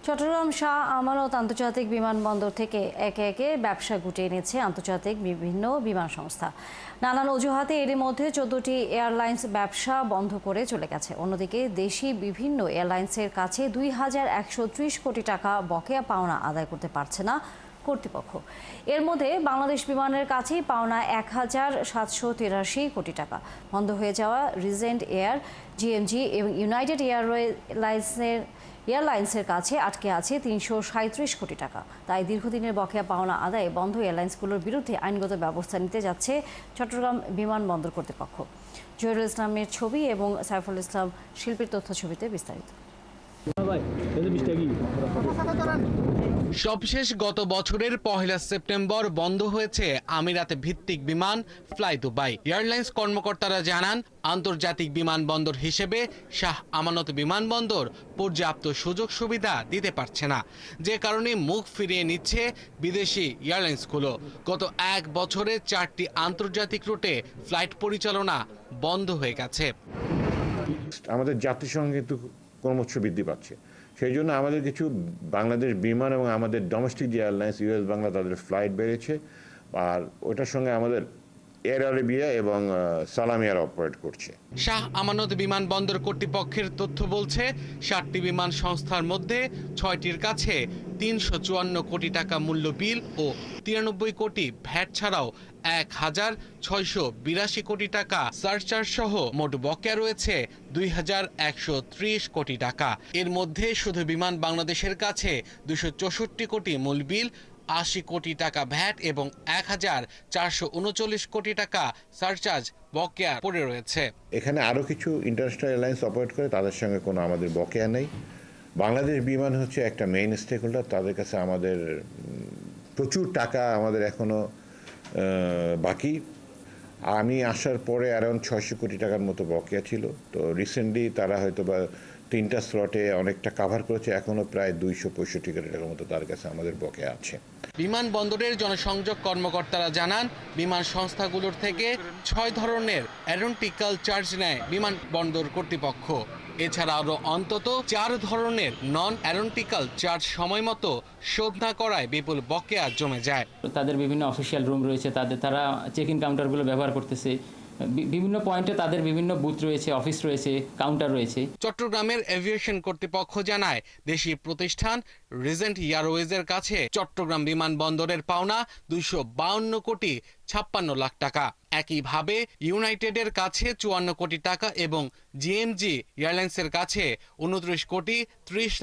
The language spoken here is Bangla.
চট্টগ্রাম শাহ আমানত আন্তর্জাতিক বিমানবন্দর থেকে একে একে ব্যবসা গুটিয়ে নিচ্ছে আন্তর্জাতিক বিভিন্ন বিমান সংস্থা। নানান অজুহাতে এরই মধ্যে 14টি এয়ারলাইন্স ব্যবসা বন্ধ করে চলে গেছে। অন্যদিকে দেশি বিভিন্ন এয়ারলাইন্সের কাছে 2130 কোটি টাকা বকেয়া পাওনা আদায় করতে পারছে না কর্তৃপক্ষ। এর মধ্যে বাংলাদেশ বিমানের কাছেই পাওনা 1783 কোটি টাকা। বন্ধ হয়ে যাওয়া রিজেন্ট এয়ার, জিএমজি এবং ইউনাইটেড এয়ারলাইন্সের কাছে আটকে আছে 337 কোটি টাকা। তাই দীর্ঘদিনের বকেয়া পাওনা আদায়ে বন্ধ এয়ারলাইন্সগুলোর বিরুদ্ধে আইনগত ব্যবস্থা নিতে যাচ্ছে চট্টগ্রাম বিমানবন্দর কর্তৃপক্ষ। জহিরুল ইসলামের ছবি এবং সাইফুল ইসলাম শিল্পীর তথ্য ছবিতে বিস্তারিত। সবশেষ গত বছরের 1 সেপ্টেম্বর বন্ধ হয়েছে আমিরাত ভিত্তিক বিমান ফ্লাই দুবাই। এয়ারলাইন্স কর্মকর্তারা জানান, আন্তর্জাতিক বিমানবন্দর হিসেবে শাহ আমানত বিমানবন্দর পর্যাপ্ত সুযোগ সুবিধা দিতে পারছে না, যে কারণে মুখ ফিরিয়ে নিচ্ছে বিদেশি এয়ারলাইন্সগুলো। গত 1 বছরে 4টি আন্তর্জাতিক রুটে ফ্লাইট পরিচালনা বন্ধ হয়ে গেছে। আমাদের যাত্রী সংখ্যা কিন্তু ক্রমশ বৃদ্ধি পাচ্ছে। সেই জন্য আমাদের কিছু বাংলাদেশ বিমান এবং আমাদের ডোমেস্টিক যে এয়ারলাইন্স ইউএস বাংলা, তাদের ফ্লাইট বেড়েছে। আর ওটার সঙ্গে আমাদের এয়ার আরেবিয়া এবং সালাম এয়ার অপারেট করছে। শাহ আমানত বিমানবন্দর কর্তৃপক্ষের তথ্য বলছে, 7টি বিমান সংস্থার মধ্যে 6টির কাছে 354 কোটি টাকা মূল্য বিল ও 93 কোটি ভ্যাট ছাড়াও 1682 কোটি টাকা সারচার্জ সহ মোট বকেয়া রয়েছে 2130 কোটি টাকা। এর মধ্যে শুধু বিমান বাংলাদেশের কাছে 264 কোটি মূল বিল, 80 কোটি টাকা ভ্যাট এবং 1439 কোটি টাকা সারচার্জ বকেয়া পড়ে রয়েছে। এখানে আরও কিছু ইন্টারন্যাশনাল এয়ারলাইন্স অপারেট করে, তাদের সঙ্গে কোনো আমাদের বকেয়া নেই। বাংলাদেশ বিমান হচ্ছে একটা মেইন স্টেক হোল্ডার, তাদের কাছে আমাদের প্রচুর টাকা আমাদের এখনও বাকি। আমি আসার পরে অ্যারাউন্ড 600 কোটি টাকার মতো বকেয়া ছিল। তো রিসেন্টলি তারা হয়তো বা 3টা স্লটে অনেকটা কাভার করেছে, এখনও প্রায় 265 কোটি টাকার মতো তার কাছে আমাদের বকেয়া আছে। বিমানবন্দরের জনসংযোগ কর্মকর্তারা জানান, বিমান সংস্থাগুলোর থেকে 6 ধরনের অ্যারোনটিক্যাল চার্জ নেয় বিমানবন্দর কর্তৃপক্ষ। এছাড়া আরও অন্তত 4 ধরনের নন অ্যারোনটিক্যাল চার্জ সময় মতো শোধ না করায় বিপুল বকেয়া জমে যায়। তাদের বিভিন্ন অফিসিয়াল রুম রয়েছে, তারা চেক ইন কাউন্টারগুলো ব্যবহার করতেছে। বিভিন্ন পয়েন্টে তাদের বিভিন্ন বুথ রয়েছে, অফিস রয়েছে, কাউন্টার রয়েছে। চট্টগ্রামের এভিয়েশন কর্তৃপক্ষ জানায়, দেশি প্রতিষ্ঠান রিজেন্ট এয়ারওয়েজের কাছে চট্টগ্রাম বিমানবন্দরের পাওনা 252 কোটি 56 লাখ টাকা। একইভাবে ইউনাইটেডের কাছে 54 কোটি টাকা এবং জিএমজি এয়ারলাইন্সের কাছে 29 কোটি 30